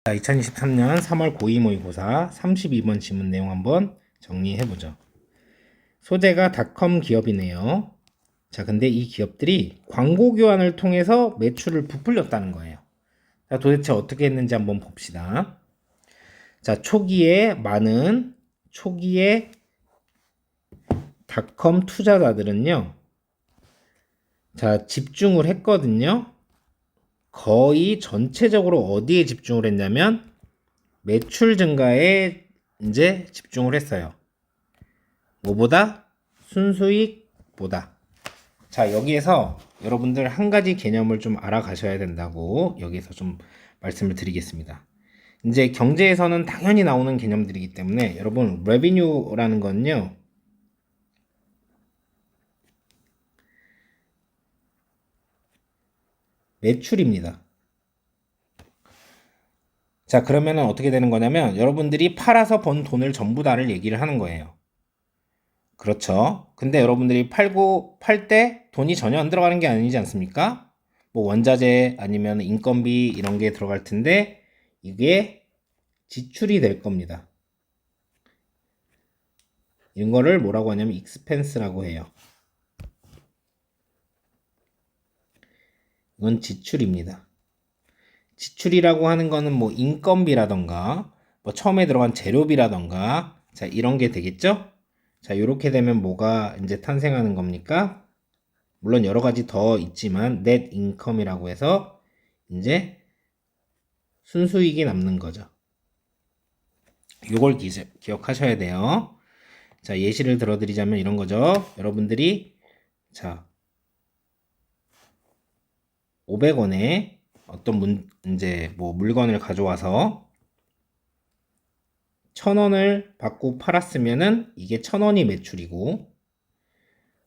자, 2023년 3월 고2 모의고사 32번 지문 내용 한번 정리해보죠. 소재가 닷컴 기업이네요. 자, 근데 이 기업들이 광고 교환을 통해서 매출을 부풀렸다는 거예요. 자, 도대체 어떻게 했는지 한번 봅시다. 자, 초기에 닷컴 투자자들은요. 자, 집중을 했거든요. 거의 전체적으로 어디에 집중을 했냐면 매출 증가에 이제 집중을 했어요. 뭐보다? 순수익보다. 자, 여기에서 여러분들 한 가지 개념을 좀 알아가셔야 된다고 여기서 좀 말씀을 드리겠습니다. 이제 경제에서는 당연히 나오는 개념들이기 때문에 여러분 revenue라는 건요. 매출입니다. 자, 그러면은 어떻게 되는 거냐면 여러분들이 팔아서 번 돈을 전부 다를 얘기를 하는 거예요. 그렇죠. 근데 여러분들이 팔 때 돈이 전혀 안 들어가는 게 아니지 않습니까? 뭐 원자재 아니면 인건비 이런 게 들어갈 텐데 이게 지출이 될 겁니다. 이런 거를 뭐라고 하냐면 expense라고 해요. 이건 지출입니다. 지출이라고 하는 거는 뭐 인건비라던가 뭐 처음에 들어간 재료비라던가 자, 이런 게 되겠죠? 자, 이렇게 되면 뭐가 이제 탄생하는 겁니까? 물론 여러 가지 더 있지만 net income이라고 해서 이제 순수익이 남는 거죠. 요걸 기억하셔야 돼요. 자, 예시를 들어드리자면 이런 거죠. 여러분들이 자 500원에 어떤 이제 뭐 물건을 가져와서 1000원을 받고 팔았으면은 이게 1000원이 매출이고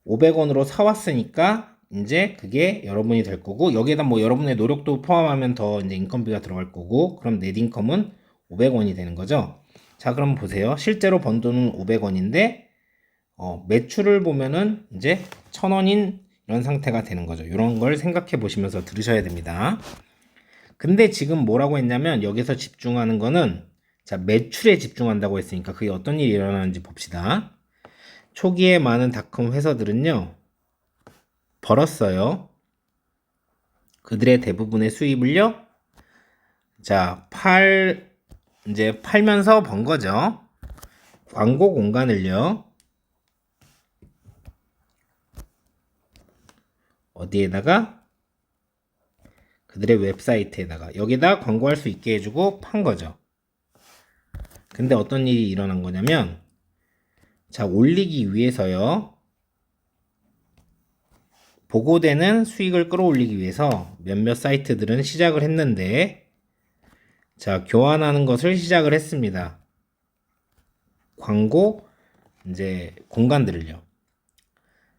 500원으로 사왔으니까 이제 그게 여러분이 될 거고 여기에다 뭐 여러분의 노력도 포함하면 더 이제 인건비가 들어갈 거고 그럼 넷 인컴은 500원이 되는 거죠. 자, 그럼 보세요. 실제로 번 돈은 500원인데 매출을 보면은 이제 1000원인 이런 상태가 되는 거죠. 이런 걸 생각해 보시면서 들으셔야 됩니다. 근데 지금 뭐라고 했냐면 여기서 집중하는 거는 자, 매출에 집중한다고 했으니까 그게 어떤 일이 일어나는지 봅시다. 초기에 많은 닷컴 회사들은요. 벌었어요. 그들의 대부분의 수입을요. 자, 이제 팔면서 번 거죠. 광고 공간을요. 어디에다가? 그들의 웹사이트에다가 여기다 광고할 수 있게 해주고 판 거죠. 근데 어떤 일이 일어난 거냐면 자, 올리기 위해서요. 보고되는 수익을 끌어올리기 위해서 몇몇 사이트들은 시작을 했는데 자, 교환하는 것을 시작을 했습니다. 광고 이제 공간들을요.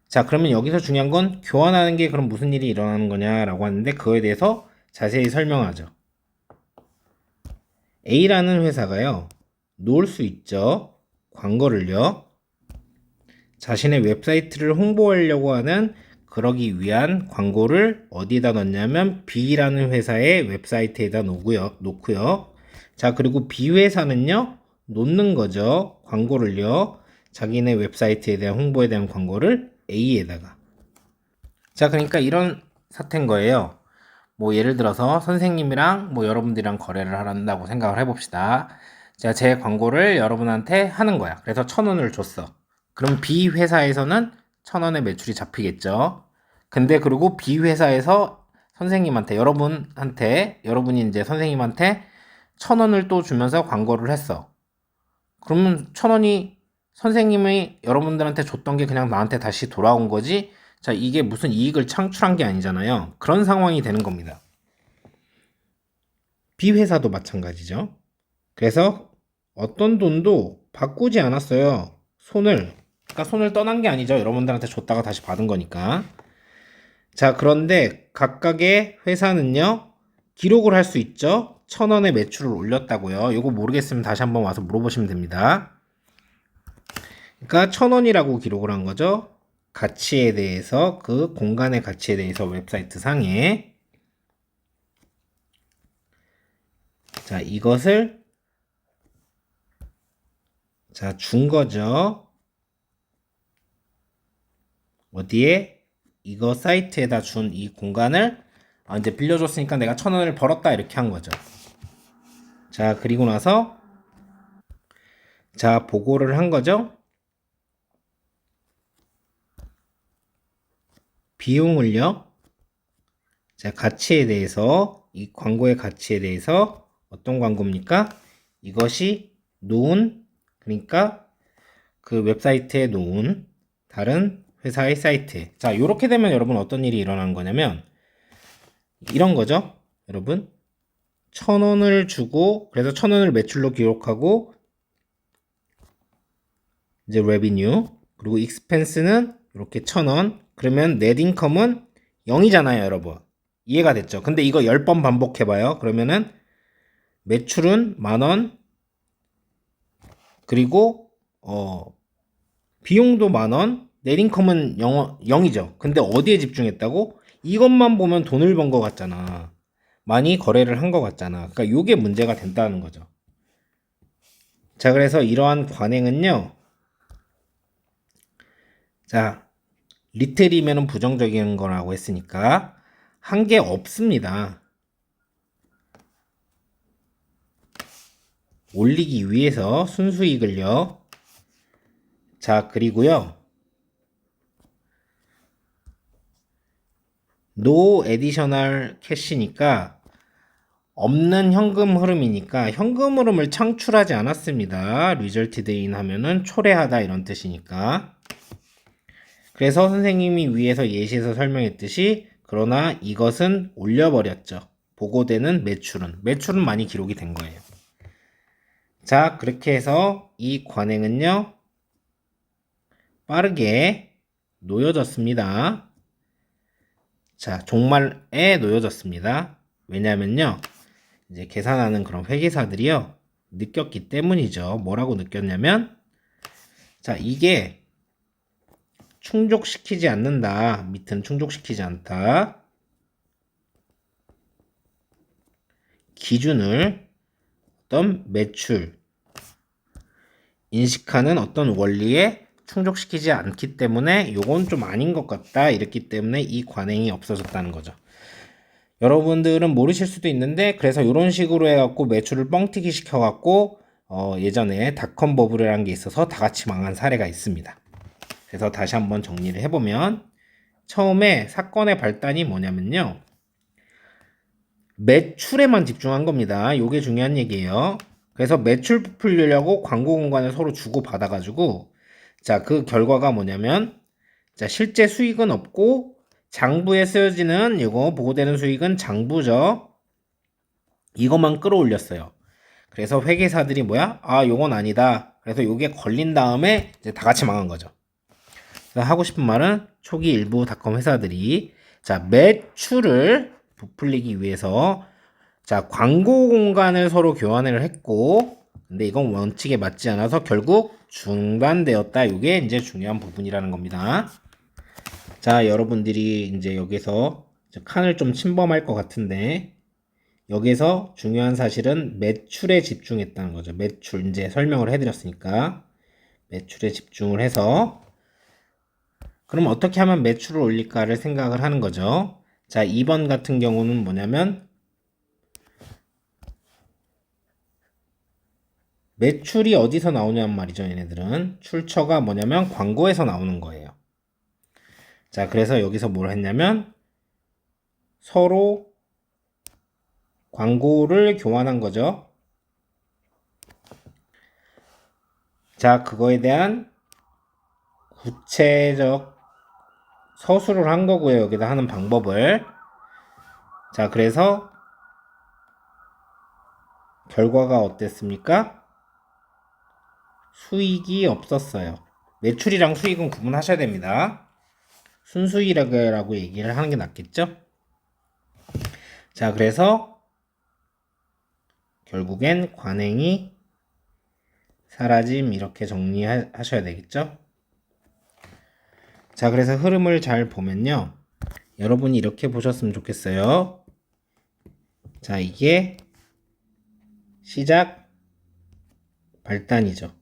자, 그러면 여기서 중요한 건 교환하는 게 그럼 무슨 일이 일어나는 거냐라고 하는데 그거에 대해서 자세히 설명하죠. A라는 회사가요. 놓을 수 있죠. 광고를요. 자신의 웹사이트를 홍보하려고 하는 그러기 위한 광고를 어디다 넣냐면 B라는 회사의 웹사이트에다 놓고요. 자, 그리고 B 회사는요. 놓는 거죠. 광고를요. 자기네 웹사이트에 대한 홍보에 대한 광고를 A에다가. 자, 그러니까 이런 사태인 거예요. 뭐 예를 들어서 선생님이랑 뭐 여러분들이랑 거래를 한다고 생각을 해봅시다. 자, 제 광고를 여러분한테 하는 거야. 그래서 1000원을 줬어. 그럼 B 회사에서는 1000원의 매출이 잡히겠죠. 근데 그리고 B 회사에서 선생님한테 여러분이 이제 선생님한테 1000원을 또 주면서 광고를 했어. 그러면 1000원이 선생님이 여러분들한테 줬던 게 그냥 나한테 다시 돌아온 거지. 자, 이게 무슨 이익을 창출한 게 아니잖아요. 그런 상황이 되는 겁니다. B 회사도 마찬가지죠. 그래서 어떤 돈도 바꾸지 않았어요. 그러니까 손을 떠난 게 아니죠. 여러분들한테 줬다가 다시 받은 거니까. 자, 그런데 각각의 회사는요, 기록을 할 수 있죠. 1000원의 매출을 올렸다고요. 이거 모르겠으면 다시 한번 와서 물어보시면 됩니다. 그러니까 1000원이라고 기록을 한 거죠. 가치에 대해서, 그 공간의 가치에 대해서 웹사이트 상에. 자, 이것을 자, 준 거죠. 어디에? 이거 사이트에다 준 이 공간을 이제 빌려줬으니까 내가 1,000원을 벌었다 이렇게 한 거죠. 자, 그리고 나서 자, 보고를 한 거죠. 비용을요. 자, 가치에 대해서 이 광고의 가치에 대해서 어떤 광고입니까? 이것이 놓은 그러니까 그 웹사이트에 놓은 다른 회사의 사이트. 자, 이렇게 되면 여러분 어떤 일이 일어나는 거냐면 이런 거죠. 여러분 1,000원을 주고 그래서 1,000원을 매출로 기록하고 이제 레비뉴 그리고 익스펜스는 이렇게 1,000원 그러면 넷 인컴은 0이잖아요 여러분. 이해가 됐죠? 근데 이거 10번 반복해봐요. 그러면은 매출은 10,000원 그리고 비용도 10,000원 넷 인컴은 0이죠. 근데 어디에 집중했다고? 이것만 보면 돈을 번 것 같잖아. 많이 거래를 한 것 같잖아. 그러니까 이게 문제가 된다는 거죠. 자, 그래서 이러한 관행은요. 자, 리틀이면 부정적인 거라고 했으니까 한 게 없습니다. 올리기 위해서 순수익을요. 자, 그리고요. No additional cash니까 없는 현금 흐름이니까 현금 흐름을 창출하지 않았습니다. resulted in 하면은 초래하다 이런 뜻이니까. 그래서 선생님이 위에서 예시에서 설명했듯이 그러나 이것은 올려버렸죠. 보고되는 매출은 많이 기록이 된 거예요. 자, 그렇게 해서 이 관행은요. 빠르게 놓여졌습니다. 자, 종말에 놓여졌습니다. 왜냐면요. 이제 계산하는 그런 회계사들이요. 느꼈기 때문이죠. 뭐라고 느꼈냐면 자, 이게 충족시키지 않는다. 밑은 충족시키지 않다. 기준을 어떤 매출 인식하는 어떤 원리에 충족시키지 않기 때문에 요건 좀 아닌 것 같다. 이랬기 때문에 이 관행이 없어졌다는 거죠. 여러분들은 모르실 수도 있는데 그래서 이런 식으로 해갖고 매출을 뻥튀기 시켜갖고 예전에 닷컴 버블이라는 게 있어서 다 같이 망한 사례가 있습니다. 그래서 다시 한번 정리를 해보면 처음에 사건의 발단이 뭐냐면요. 매출에만 집중한 겁니다. 요게 중요한 얘기예요. 그래서 매출 부풀려고 광고 공간을 서로 주고 받아가지고 자, 그 결과가 뭐냐면 자, 실제 수익은 없고 장부에 쓰여지는 이거 보고되는 수익은 장부죠. 이것만 끌어올렸어요. 그래서 회계사들이 뭐야? 아, 요건 아니다. 그래서 요게 걸린 다음에 이제 다 같이 망한 거죠. 그래서 하고 싶은 말은 초기 일부 닷컴 회사들이 자, 매출을 부풀리기 위해서 자, 광고 공간을 서로 교환을 했고 근데 이건 원칙에 맞지 않아서 결국 중단되었다. 이게 이제 중요한 부분이라는 겁니다. 자, 여러분들이 이제 여기서 칸을 좀 침범할 것 같은데 여기서 중요한 사실은 매출에 집중했다는 거죠. 매출 이제 설명을 해드렸으니까 매출에 집중을 해서 그럼 어떻게 하면 매출을 올릴까를 생각을 하는 거죠. 자, 2번 같은 경우는 뭐냐면 매출이 어디서 나오냐는 말이죠. 얘네들은 출처가 뭐냐면 광고에서 나오는 거예요. 자, 그래서 여기서 뭘 했냐면 서로 광고를 교환한 거죠. 자, 그거에 대한 구체적 서술을 한 거고요. 여기다 하는 방법을. 자, 그래서 결과가 어땠습니까? 수익이 없었어요. 매출이랑 수익은 구분하셔야 됩니다. 순수익이라고 얘기를 하는 게 낫겠죠? 자, 그래서 결국엔 관행이 사라짐 이렇게 정리하셔야 되겠죠? 자, 그래서 흐름을 잘 보면요. 여러분이 이렇게 보셨으면 좋겠어요. 자, 이게 시작 발단이죠.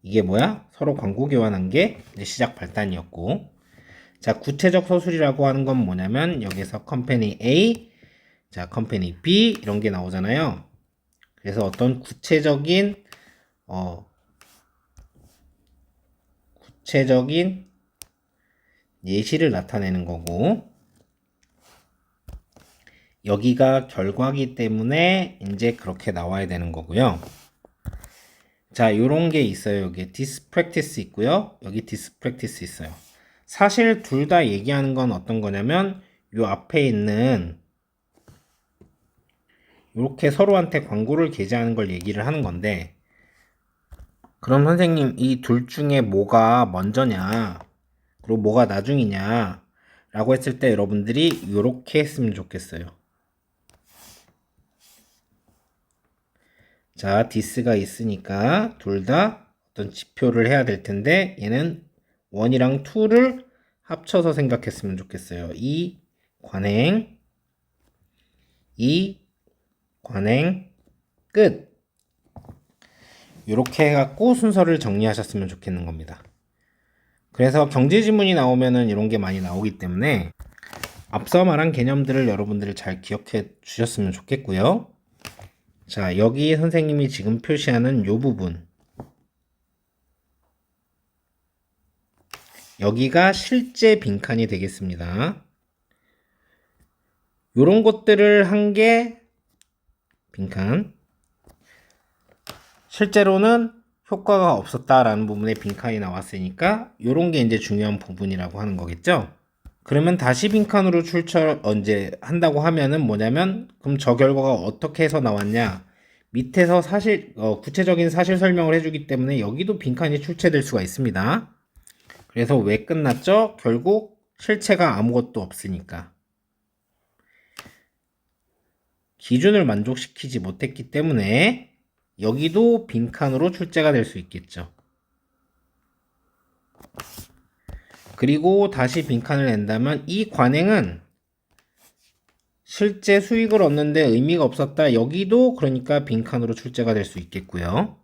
이게 뭐야? 서로 광고 교환한 게 이제 시작 발단이었고, 자, 구체적 서술이라고 하는 건 뭐냐면 여기서 컴퍼니 A, 자, 컴퍼니 B 이런 게 나오잖아요. 그래서 어떤 구체적인 예시를 나타내는 거고, 여기가 결과기 때문에 이제 그렇게 나와야 되는 거고요. 자, 요런 게 있어요. 여기 this practice 있고요. 여기 this practice 있어요. 사실 둘 다 얘기하는 건 어떤 거냐면 요 앞에 있는 이렇게 서로한테 광고를 게재하는 걸 얘기를 하는 건데, 그럼 선생님 이 둘 중에 뭐가 먼저냐 그리고 뭐가 나중이냐 라고 했을 때 여러분들이 이렇게 했으면 좋겠어요. 자, this가 있으니까 둘 다 어떤 지표를 해야 될 텐데 얘는 1이랑 2를 합쳐서 생각했으면 좋겠어요. 이 관행 끝. 이렇게 해갖고 순서를 정리하셨으면 좋겠는 겁니다. 그래서 경제지문이 나오면은 이런 게 많이 나오기 때문에 앞서 말한 개념들을 여러분들이 잘 기억해 주셨으면 좋겠고요. 자, 여기 선생님이 지금 표시하는 요 부분, 여기가 실제 빈칸이 되겠습니다. 요런 것들을 한 게 빈칸, 실제로는 효과가 없었다라는 부분에 빈칸이 나왔으니까 요런 게 이제 중요한 부분이라고 하는 거겠죠. 그러면 다시 빈칸으로 출처 언제 한다고 하면은 뭐냐면, 그럼 저 결과가 어떻게 해서 나왔냐, 밑에서 구체적인 사실 설명을 해주기 때문에 여기도 빈칸이 출제될 수가 있습니다. 그래서 왜 끝났죠? 결국 실체가 아무것도 없으니까, 기준을 만족시키지 못했기 때문에 여기도 빈칸으로 출제가 될 수 있겠죠. 그리고 다시 빈칸을 낸다면 이 관행은 실제 수익을 얻는데 의미가 없었다. 여기도 그러니까 빈칸으로 출제가 될 수 있겠고요.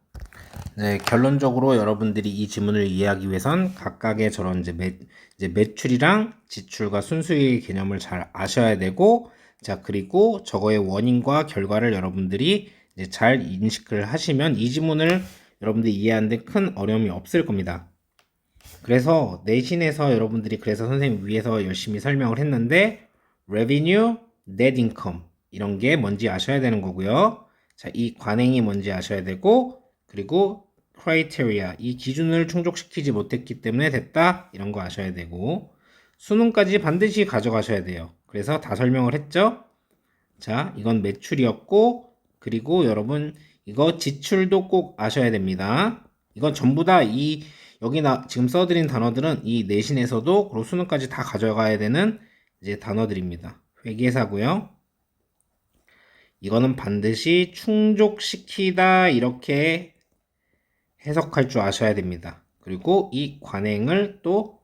네, 결론적으로 여러분들이 이 지문을 이해하기 위해선 각각의 저런 이제 매출이랑 지출과 순수익의 개념을 잘 아셔야 되고, 자, 그리고 저거의 원인과 결과를 여러분들이 이제 잘 인식을 하시면 이 지문을 여러분들이 이해하는데 큰 어려움이 없을 겁니다. 그래서 내신에서 여러분들이, 그래서 선생님 위에서 열심히 설명을 했는데, revenue, net income 이런 게 뭔지 아셔야 되는 거고요. 자, 이 관행이 뭔지 아셔야 되고, 그리고 criteria, 이 기준을 충족시키지 못했기 때문에 됐다 이런 거 아셔야 되고, 수능까지 반드시 가져가셔야 돼요. 그래서 다 설명을 했죠. 자, 이건 매출이었고, 그리고 여러분 이거 지출도 꼭 아셔야 됩니다. 이건 전부 다 여기 지금 써드린 단어들은 이 내신에서도 그리고 수능까지 다 가져가야 되는 이제 단어들입니다. 회계사고요. 이거는 반드시 충족시키다 이렇게 해석할 줄 아셔야 됩니다. 그리고 이 관행을 또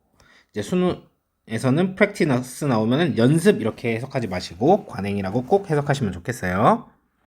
이제 수능에서는 practice 나오면은 연습 이렇게 해석하지 마시고 관행이라고 꼭 해석하시면 좋겠어요.